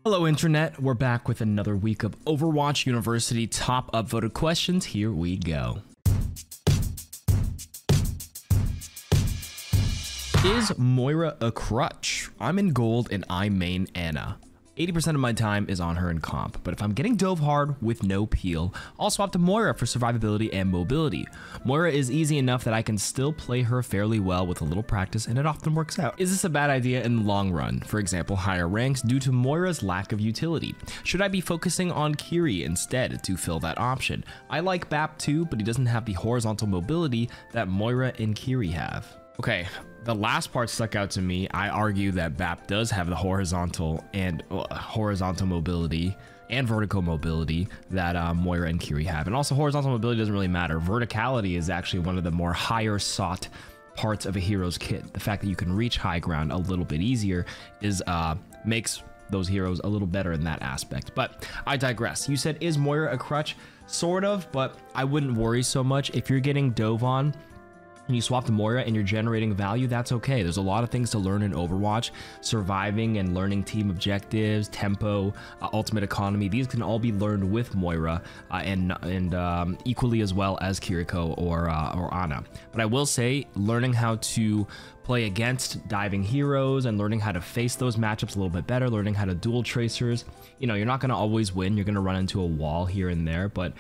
Hello Internet, we're back with another week of Overwatch University top upvoted questions. Here we go. Is Moira a crutch? I'm in gold and I main Ana. 80% of my time is on her in comp, but if I'm getting dove hard with no peel, I'll swap to Moira for survivability and mobility. Moira is easy enough that I can still play her fairly well with a little practice, and it often works out. Is this a bad idea in the long run? For example, higher ranks due to Moira's lack of utility. Should I be focusing on Kiri instead to fill that option? I like BAP too, but he doesn't have the horizontal mobility that Moira and Kiri have. Okay, the last part stuck out to me. I argue that BAP does have the horizontal mobility and vertical mobility that Moira and Kiri have. And also horizontal mobility doesn't really matter. Verticality is actually one of the more higher sought parts of a hero's kit. The fact that you can reach high ground a little bit easier is makes those heroes a little better in that aspect. But I digress. You said, is Moira a crutch? Sort of, but I wouldn't worry so much. If you're getting dove on, and you swap to Moira and you're generating value, that's okay. There's a lot of things to learn in Overwatch. Surviving and learning team objectives, tempo, ultimate economy, these can all be learned with Moira and equally as well as KarQ or Ana. But I will say, learning how to play against diving heroes and learning how to face those matchups a little bit better, learning how to dual tracers. You know, you're not going to always win. You're going to run into a wall here and there, but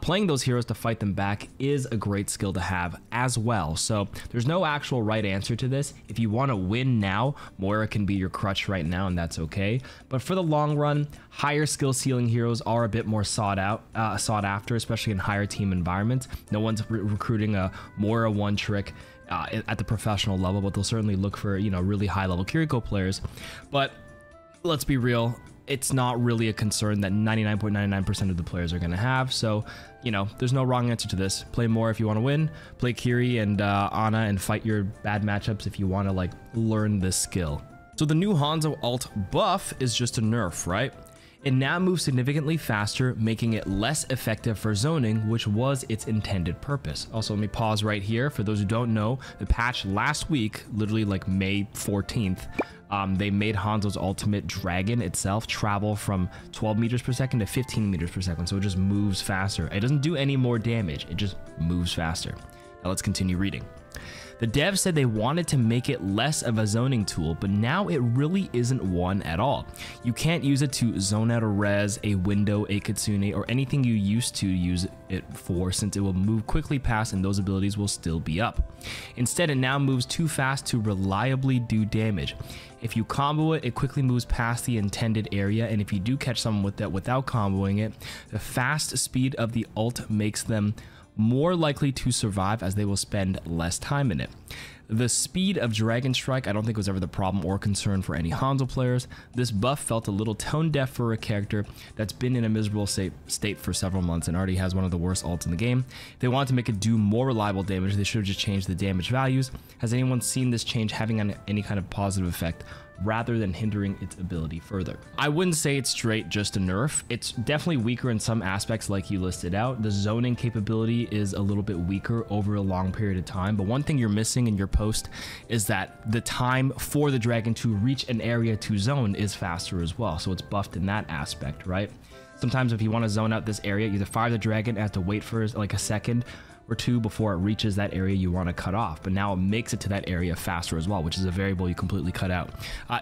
playing those heroes to fight them back is a great skill to have as well. So there's no actual right answer to this. If you want to win now, Moira can be your crutch right now, and that's okay. But for the long run, higher skill ceiling heroes are a bit more sought after, especially in higher team environments. No one's recruiting a Moira one trick at the professional level, but they'll certainly look for, you know, really high level KarQ players. But let's be real, it's not really a concern that 99.99% of the players are going to have. So, you know, there's no wrong answer to this. Play more if you want to win. Play Kiri and Ana and fight your bad matchups if you want to, like, learn this skill. So the new Hanzo alt buff is just a nerf, right? It now moves significantly faster, making it less effective for zoning, which was its intended purpose. Also, let me pause right here. For those who don't know, the patch last week, literally like May 14th, they made Hanzo's ultimate dragon itself travel from 12 meters per second to 15 meters per second, so it just moves faster. It doesn't do any more damage, it just moves faster. Now let's continue reading. The devs said they wanted to make it less of a zoning tool, but now it really isn't one at all. You can't use it to zone out a res, a window, a kitsune, or anything you used to use it for, since it will move quickly past and those abilities will still be up. Instead, it now moves too fast to reliably do damage. If you combo it, it quickly moves past the intended area, and if you do catch someone with that without comboing it, the fast speed of the ult makes them more likely to survive as they will spend less time in it. The speed of Dragon Strike I don't think was ever the problem or concern for any Hanzo players. This buff felt a little tone deaf for a character that's been in a miserable state for several months and already has one of the worst ults in the game. If they wanted to make it do more reliable damage, they should have just changed the damage values. Has anyone seen this change having any kind of positive effect rather than hindering its ability further? I wouldn't say it's straight just a nerf. It's definitely weaker in some aspects like you listed out. The zoning capability is a little bit weaker over a long period of time, but one thing you're missing in your post is that the time for the dragon to reach an area to zone is faster as well, so it's buffed in that aspect, right? Sometimes if you want to zone out this area, you either fire the dragon and have to wait for like a second or two before it reaches that area you want to cut off, but now it makes it to that area faster as well, which is a variable you completely cut out.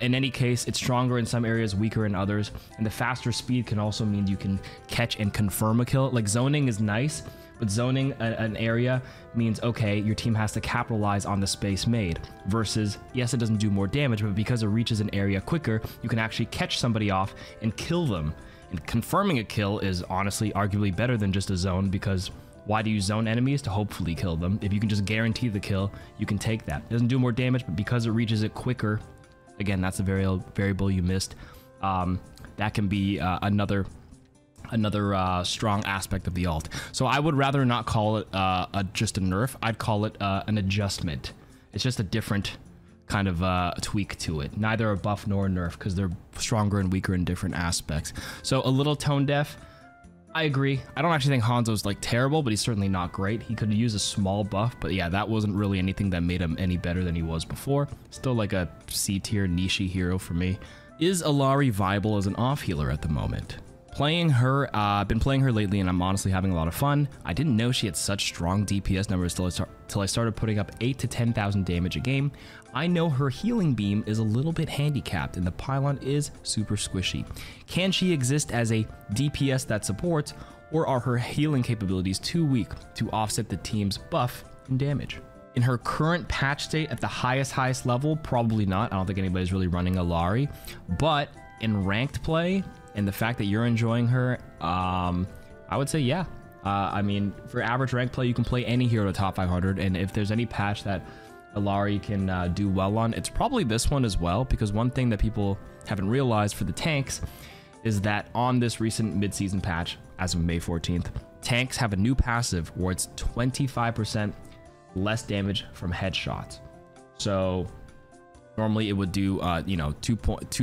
In any case, it's stronger in some areas, weaker in others, and the faster speed can also mean you can catch and confirm a kill. Like, zoning is nice, but zoning an area means, okay, your team has to capitalize on the space made, versus, yes, it doesn't do more damage, but because it reaches an area quicker, you can actually catch somebody off and kill them. And confirming a kill is honestly arguably better than just a zone, because why do you zone enemies? To hopefully kill them. If you can just guarantee the kill, you can take that. It doesn't do more damage, but because it reaches it quicker, again, that's a variable you missed. That can be another strong aspect of the ult. So I would rather not call it just a nerf. I'd call it an adjustment. It's just a different kind of tweak to it. Neither a buff nor a nerf, because they're stronger and weaker in different aspects. So a little tone deaf. I agree. I don't actually think Hanzo's like terrible, but he's certainly not great. He could use a small buff, but yeah, that wasn't really anything that made him any better than he was before. Still like a C tier niche hero for me. Is Illari viable as an off healer at the moment? Playing her, been playing her lately, and I'm honestly having a lot of fun. I didn't know she had such strong DPS numbers till I started putting up 8,000 to 10,000 damage a game. I know her healing beam is a little bit handicapped, and the pylon is super squishy. Can she exist as a DPS that supports, or are her healing capabilities too weak to offset the team's buff and damage? In her current patch state at the highest level, probably not. I don't think anybody's really running Illari, but in ranked play, and the fact that you're enjoying her, I would say yeah. I mean, for average rank play, you can play any hero to top 500, and if there's any patch that Illari can do well on, it's probably this one as well, because one thing that people haven't realized for the tanks is that on this recent mid-season patch, as of May 14th, tanks have a new passive where it's 25% less damage from headshots. So normally it would do you know, 2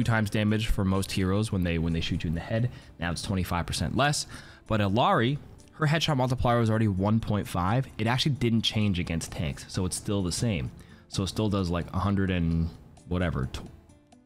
times damage for most heroes when they shoot you in the head. Now it's 25% less. But Illari, her headshot multiplier was already 1.5. It actually didn't change against tanks, so it's still the same. So it still does like 100 and whatever,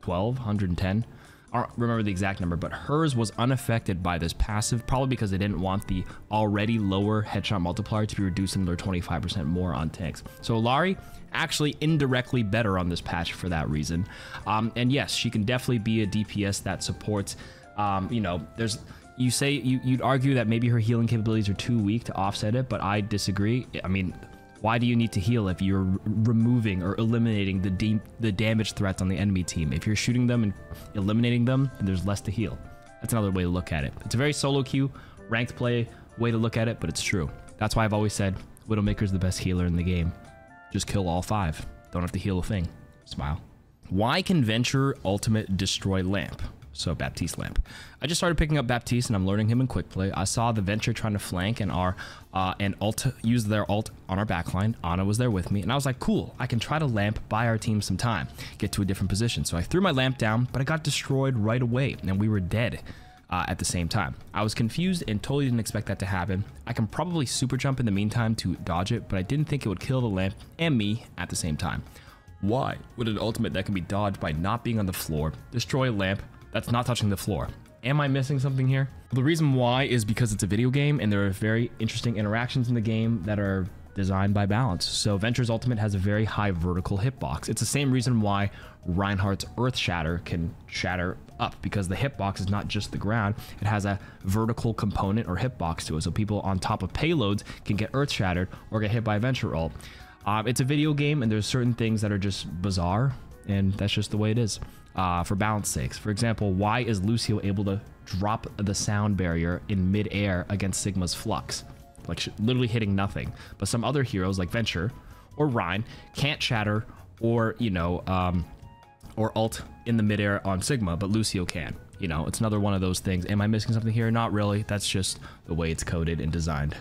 12, 110. I don't remember the exact number, but hers was unaffected by this passive, probably because they didn't want the already lower headshot multiplier to be reduced another 25% more on tanks. So Illari actually indirectly better on this patch for that reason. And yes, she can definitely be a DPS that supports, you know, you'd argue that maybe her healing capabilities are too weak to offset it, but I disagree. I mean, why do you need to heal if you're removing or eliminating the damage threats on the enemy team? If you're shooting them and eliminating them, then there's less to heal. That's another way to look at it. It's a very solo queue, ranked play way to look at it, but it's true. That's why I've always said Widowmaker's the best healer in the game. Just kill all 5. Don't have to heal a thing. Smile. Why can Venture ultimate destroy lamp? So Baptiste lamp. I just started picking up Baptiste and I'm learning him in quick play. I saw the Venture trying to flank and use their ult on our backline. Ana was there with me and I was like, cool, I can try to lamp, buy our team some time, get to a different position. So I threw my lamp down, but I got destroyed right away and we were dead at the same time. I was confused and totally didn't expect that to happen. I can probably super jump in the meantime to dodge it, but I didn't think it would kill the lamp and me at the same time. Why would an ultimate that can be dodged by not being on the floor destroy a lamp that's not touching the floor? Am I missing something here? The reason why is because it's a video game and there are very interesting interactions in the game that are designed by balance. So Venture's ultimate has a very high vertical hitbox. It's the same reason why Reinhardt's Earth Shatter can shatter up, because the hitbox is not just the ground, it has a vertical component or hitbox to it. So people on top of payloads can get Earth Shattered or get hit by Venture ult. It's a video game and there's certain things that are just bizarre, and that's just the way it is. For balance sakes. For example, why is Lucio able to drop the sound barrier in mid-air against Sigma's Flux? Like literally hitting nothing. But some other heroes like Venture or Rein can't shatter or, you know, or ult in the mid-air on Sigma, but Lucio can. You know, it's another one of those things. Am I missing something here? Not really. That's just the way it's coded and designed.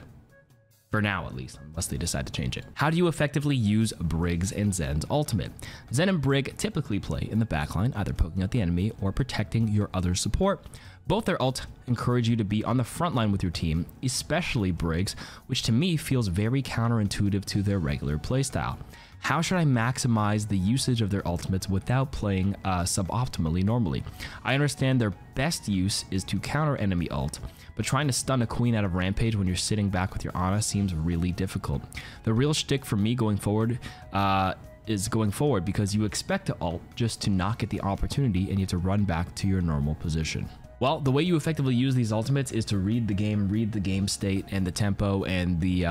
For now, at least, unless they decide to change it. How do you effectively use Brig's and Zen's ultimate? Zen and Brig typically play in the backline, either poking out the enemy or protecting your other support. Both their ult encourage you to be on the front line with your team, especially Brig's, which to me feels very counterintuitive to their regular playstyle. How should I maximize the usage of their ultimates without playing suboptimally normally? I understand their best use is to counter enemy ult, but trying to stun a queen out of Rampage when you're sitting back with your Ana seems really difficult. The real shtick for me going forward is going forward, because you expect to ult just to not get the opportunity and you have to run back to your normal position. Well, the way you effectively use these ultimates is to read the game state and the tempo and the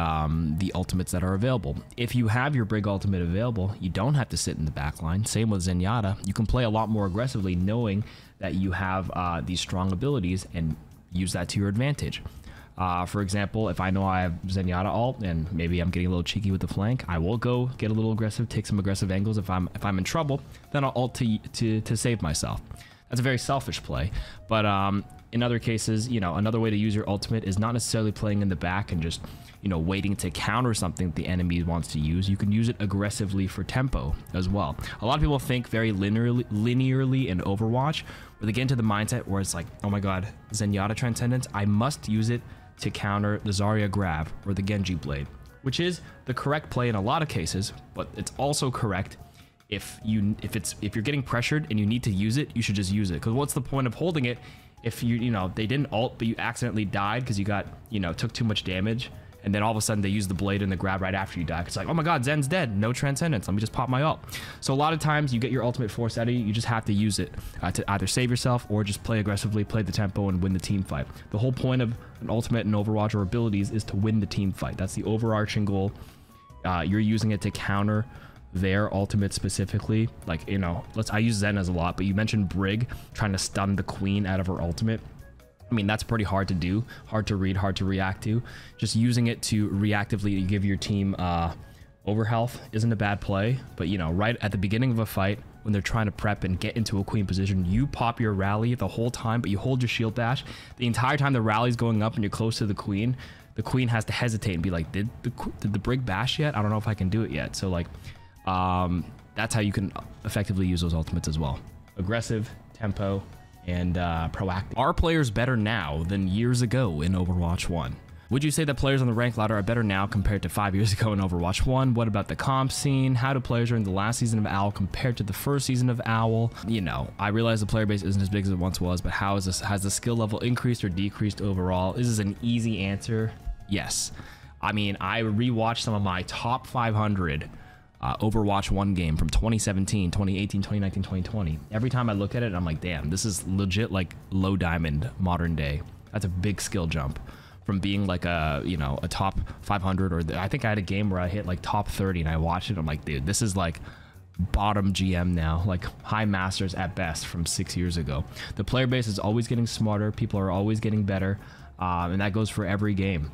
ultimates that are available. If you have your Brig ultimate available, you don't have to sit in the backline. Same with Zenyatta. You can play a lot more aggressively knowing that you have these strong abilities and use that to your advantage. For example, if I know I have Zenyatta ult and maybe I'm getting a little cheeky with the flank, I will go get a little aggressive, take some aggressive angles. If I'm in trouble, then I'll ult to save myself. That's a very selfish play, but in other cases, you know, another way to use your ultimate is not necessarily playing in the back and just, you know, waiting to counter something that the enemy wants to use. You can use it aggressively for tempo as well. A lot of people think very linearly in Overwatch, where they get into the mindset where it's like, oh my god, Zenyatta Transcendence, I must use it to counter the Zarya grab or the Genji blade, which is the correct play in a lot of cases, but it's also correct if you're getting pressured and you need to use it, you should just use it. Because what's the point of holding it if they didn't ult but you accidentally died because you got took too much damage, and then all of a sudden they use the blade and the grab right after you die. It's like, oh my god, Zen's dead, no transcendence, let me just pop my ult. So a lot of times you get your ultimate forced out of you just have to use it to either save yourself or just play aggressively, play the tempo, and win the team fight. The whole point of an ultimate in Overwatch or abilities is to win the team fight. That's the overarching goal. You're using it to counter their ultimate specifically. Like, I use Zen as a lot, but you mentioned Brig trying to stun the queen out of her ultimate. I mean, that's pretty hard to do, hard to read, hard to react to. Just using it to reactively give your team over health isn't a bad play, but right at the beginning of a fight when they're trying to prep and get into a queen position, you pop your rally the whole time, but you hold your shield dash the entire time the rally's going up and you're close to the queen has to hesitate and be like, did the Brig bash yet? I don't know if I can do it yet. So like that's how you can effectively use those ultimates as well. Aggressive, tempo, and proactive. Are players better now than years ago in Overwatch 1? Would you say that players on the rank ladder are better now compared to 5 years ago in Overwatch 1? What about the comp scene? How do players during the last season of OWL compared to the first season of OWL? I realize the player base isn't as big as it once was, but has the skill level increased or decreased overall? This is an easy answer. Yes. I mean, I rewatched some of my top 500 Overwatch 1 game from 2017, 2018, 2019, 2020. Every time I look at it, I'm like, damn, this is legit like low diamond modern day. That's a big skill jump from being like a top 500, or I think I had a game where I hit like top 30 and I watched it. I'm like, dude, this is like bottom GM now, like high masters at best from 6 years ago. The player base is always getting smarter. People are always getting better. And that goes for every game.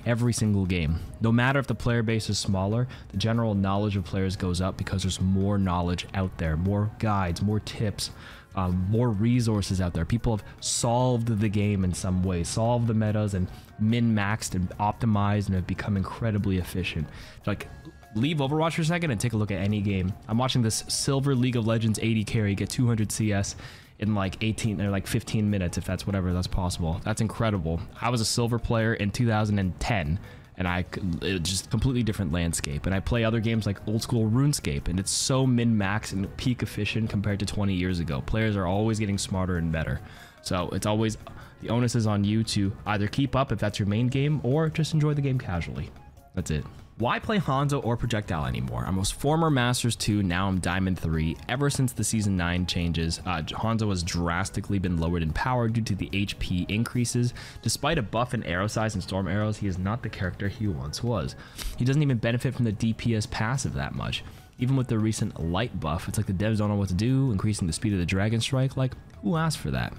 Every single game. No matter if the player base is smaller, the general knowledge of players goes up because there's more knowledge out there, more guides, more tips, more resources out there. People have solved the game in some way, solved the metas and min-maxed and optimized and have become incredibly efficient. Like, leave Overwatch for a second and take a look at any game. I'm watching this Silver League of Legends 80 carry get 200 CS in like 18 or like 15 minutes, if that's that's possible. That's incredible. I was a silver player in 2010 and it's just completely different landscape. And I play other games like old school RuneScape, and it's so min-max and peak efficient compared to 20 years ago. Players are always getting smarter and better. So it's always, the onus is on you to either keep up if that's your main game or just enjoy the game casually. That's it. Why play Hanzo or Projectile anymore? I was former Masters 2, now I'm Diamond 3. Ever since the Season 9 changes, Hanzo has drastically been lowered in power due to the HP increases. Despite a buff in arrow size and storm arrows, he is not the character he once was. He doesn't even benefit from the DPS passive that much. Even with the recent light buff, it's like the devs don't know what to do, increasing the speed of the Dragon Strike. Like, who asked for that?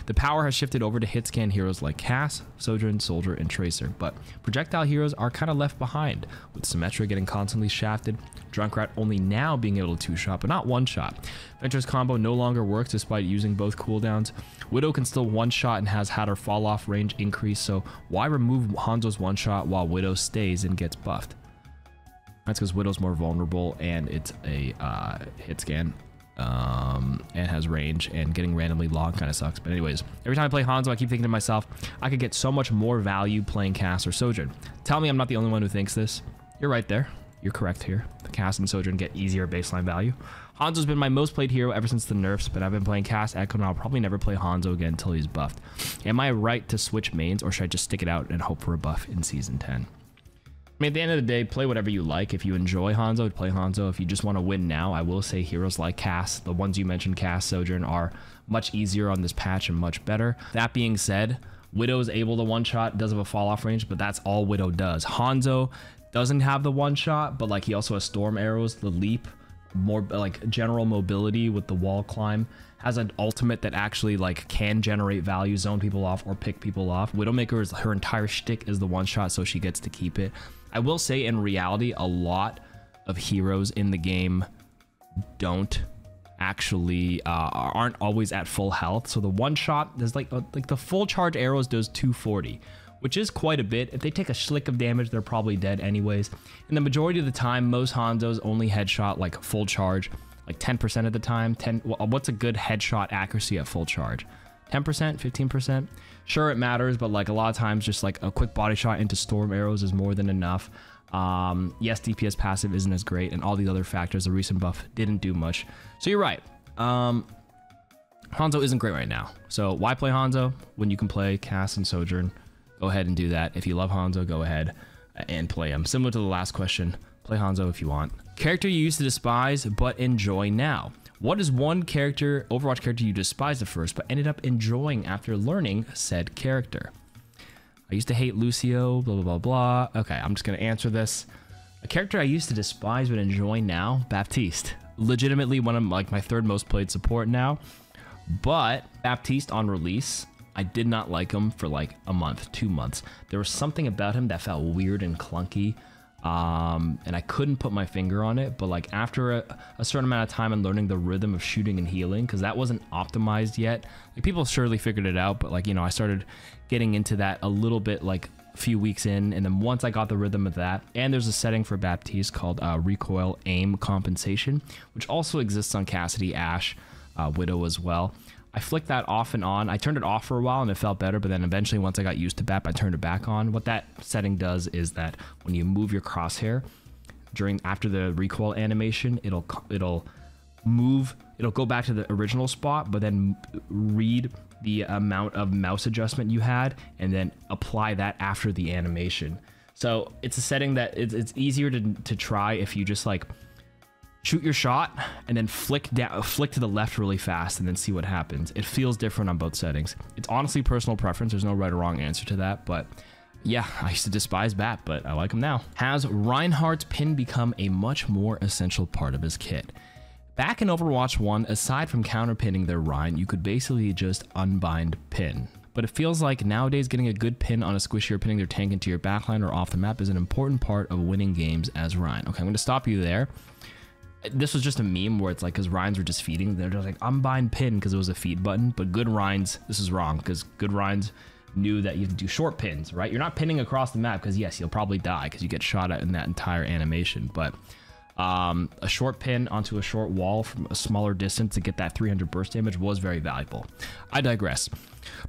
The power has shifted over to hit scan heroes like Cass, Sojourn, Soldier, and Tracer, but projectile heroes are kind of left behind, with Symmetra getting constantly shafted, Junkrat only now being able to two-shot, but not one-shot. Venture's combo no longer works despite using both cooldowns. Widow can still one-shot and has had her fall-off range increase, so why remove Hanzo's one-shot while Widow stays and gets buffed? That's because Widow's more vulnerable and it's a hit scan. And has range, and getting randomly long kind of sucks. But anyways, every time I play Hanzo, I keep thinking to myself, I could get so much more value playing Cass or Sojourn. Tell me I'm not the only one who thinks this. You're right there. You're correct here. The Cass and Sojourn get easier baseline value. Hanzo's been my most played hero ever since the nerfs, but I've been playing Cass, Echo, and I'll probably never play Hanzo again until he's buffed. Am I right to switch mains, or should I just stick it out and hope for a buff in Season 10? I mean, at the end of the day, play whatever you like. If you enjoy Hanzo, play Hanzo. If you just want to win now, I will say heroes like Cass, the ones you mentioned, Cass, Sojourn, are much easier on this patch and much better. That being said, Widow is able to one-shot, does have a fall-off range, but that's all Widow does. Hanzo doesn't have the one-shot, but like he also has storm arrows, the leap, more like general mobility with the wall climb, has an ultimate that actually like can generate value, zone people off, or pick people off. Widowmaker, her entire shtick is the one-shot, so she gets to keep it. I will say in reality, a lot of heroes in the game don't actually aren't always at full health. So the one shot, there's like the full charge arrows does 240, which is quite a bit. If they take a schlick of damage, they're probably dead anyways. And the majority of the time, most Hanzos only headshot like full charge, like 10% of the time. What's a good headshot accuracy at full charge? 10%, 15%? Sure, it matters, but like a lot of times just like a quick body shot into storm arrows is more than enough. Yes, DPS passive isn't as great, and all these other factors, the recent buff didn't do much. So you're right. Hanzo isn't great right now. So why play Hanzo when you can play Cass and Sojourn? Go ahead and do that. If you love Hanzo, go ahead and play him. Similar to the last question, play Hanzo if you want. Character you used to despise but enjoy now. What is one character, Overwatch character you despised at first but ended up enjoying after learning said character? I used to hate Lucio, blah, blah, blah, blah. Okay, I'm just going to answer this. A character I used to despise but enjoy now, Baptiste. Legitimately one of like my third most played support now. But Baptiste on release, I did not like him for like a month, 2 months. There was something about him that felt weird and clunky. And I couldn't put my finger on it, but like after a certain amount of time and learning the rhythm of shooting and healing, because that wasn't optimized yet, like people surely figured it out, but like, you know, I started getting into that a little bit like a few weeks in, and then once I got the rhythm of that, and there's a setting for Baptiste called recoil aim compensation, which also exists on Cassidy, Ashe, Widow as well. I flicked that off and on. I turned it off for a while and it felt better, but then eventually once I got used to BAP, I turned it back on. What that setting does is that when you move your crosshair after the recoil animation, it'll go back to the original spot, but then read the amount of mouse adjustment you had and then apply that after the animation. So it's a setting that it's easier to try if you just like shoot your shot and then flick to the left really fast and then see what happens. It feels different on both settings. It's honestly personal preference. There's no right or wrong answer to that, but yeah, I used to despise BAP, but I like him now. Has Reinhardt's pin become a much more essential part of his kit? Back in Overwatch 1, aside from counter-pinning their Rein, you could basically just unbind pin. But it feels like nowadays getting a good pin on a squishy or pinning their tank into your backline or off the map is an important part of winning games as Rein. Okay, I'm going to stop you there. This was just a meme where it's like, because Reins were just feeding, they're just like, unbind pin because it was a feed button. But good Reins, this is wrong, because good Reins knew that you have to do short pins, right? You're not pinning across the map because yes, you'll probably die because you get shot at in that entire animation. But a short pin onto a short wall from a smaller distance to get that 300 burst damage was very valuable. I digress.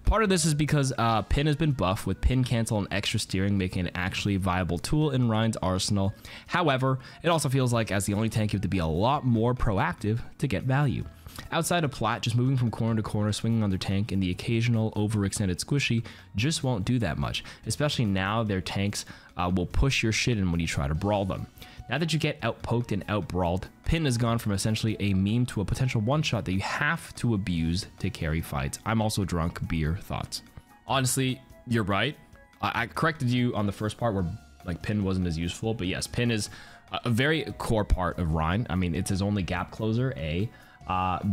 Part of this is because pin has been buffed with pin cancel and extra steering, making it actually a viable tool in Rein's arsenal. However, it also feels like as the only tank, you have to be a lot more proactive to get value. Outside of Plat, just moving from corner to corner, swinging on their tank, and the occasional overextended squishy just won't do that much, especially now their tanks will push your shit in when you try to brawl them. Now that you get outpoked and outbrawled, pin has gone from essentially a meme to a potential one-shot that you have to abuse to carry fights. I'm also drunk. Beer thoughts. Honestly, you're right. I corrected you on the first part where like pin wasn't as useful, but yes, pin is a very core part of Rein. I mean, it's his only gap closer, A.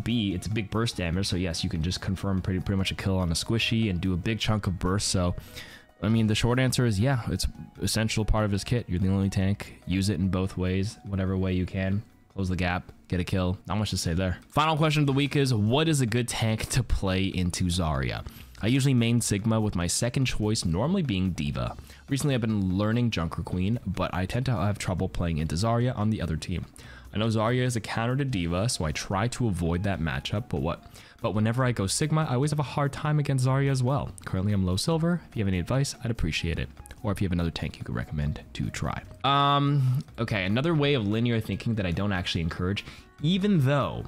B, it's a big burst damage, so yes, you can just confirm pretty much a kill on a squishy and do a big chunk of burst. So I mean, the short answer is yeah, it's essential part of his kit. You're the only tank. Use it in both ways, whatever way you can. Close the gap, get a kill. Not much to say there. Final question of the week is, what is a good tank to play into Zarya? I usually main Sigma with my second choice normally being D.Va. Recently I've been learning Junker Queen, but I tend to have trouble playing into Zarya on the other team. I know Zarya is a counter to D.Va, so I try to avoid that matchup, but whenever I go Sigma, I always have a hard time against Zarya as well. Currently I'm low silver. If you have any advice, I'd appreciate it. Or if you have another tank you could recommend to try. Okay, another way of linear thinking that I don't actually encourage, even though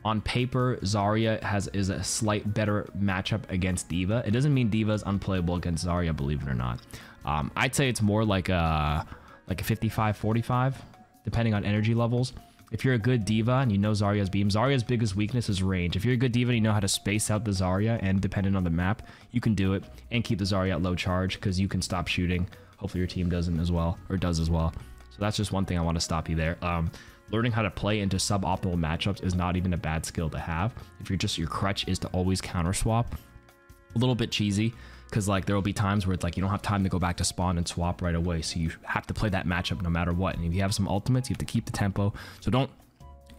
on paper Zarya is a slight better matchup against D.Va, it doesn't mean D.Va is unplayable against Zarya, believe it or not. I'd say it's more like a 55-45, depending on energy levels. If you're a good D.Va and you know Zarya's beam, Zarya's biggest weakness is range. If you're a good D.Va and you know how to space out the Zarya and dependent on the map, you can do it and keep the Zarya at low charge because you can stop shooting. Hopefully your team doesn't as well, or does as well. So that's just one thing I want to stop you there. Learning how to play into suboptimal matchups is not even a bad skill to have. If your crutch is to always counter swap, a little bit cheesy, because like there will be times where it's like you don't have time to go back to spawn and swap right away, so you have to play that matchup no matter what. And if you have some ultimates, you have to keep the tempo, so don't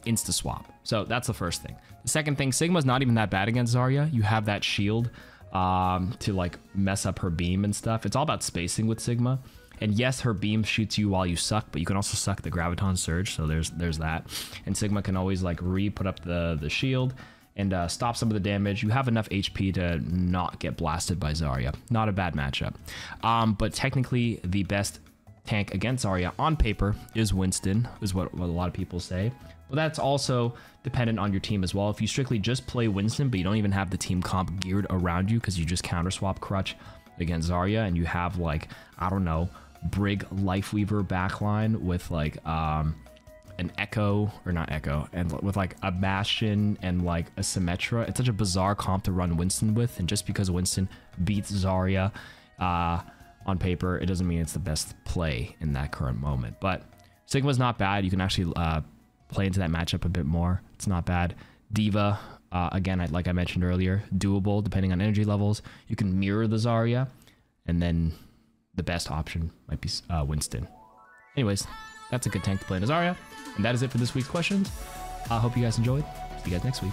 insta swap. So that's the first thing. The second thing, Sigma's not even that bad against Zarya. You have that shield to like mess up her beam and stuff. It's all about spacing with Sigma. And yes, her beam shoots you while you suck, but you can also suck the graviton surge, so there's that. And Sigma can always like put up the shield and stop some of the damage. You have enough HP to not get blasted by Zarya. Not a bad matchup. But technically the best tank against Zarya on paper is Winston, is what a lot of people say. But that's also dependent on your team as well. If you strictly just play Winston, but you don't even have the team comp geared around you because you just counter swap Crutch against Zarya, and you have like, I don't know, Brig Lifeweaver backline with like an Echo, or not Echo, and with like a Bastion and like a Symmetra. It's such a bizarre comp to run Winston with, and just because Winston beats Zarya on paper, it doesn't mean it's the best play in that current moment. But Sigma's not bad. You can actually play into that matchup a bit more. It's not bad. Diva, again, like I mentioned earlier, doable depending on energy levels. You can mirror the Zarya, and then the best option might be Winston. Anyways, that's a good tank to play in Zarya. And that is it for this week's questions. I hope you guys enjoyed. See you guys next week.